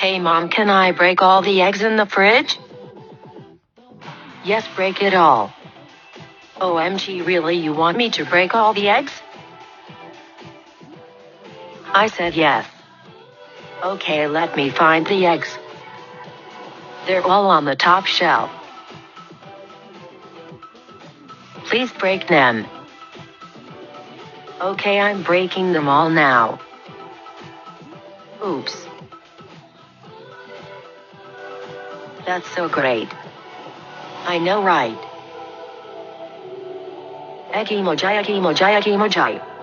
Hey Mom, can I break all the eggs in the fridge? Yes, break it all. OMG, really, you want me to break all the eggs? I said yes. Okay, let me find the eggs. They're all on the top shelf. Please break them. Okay, I'm breaking them all now. Oops. That's so great. I know, right? Ekimojai, ekimojai, ekimojai.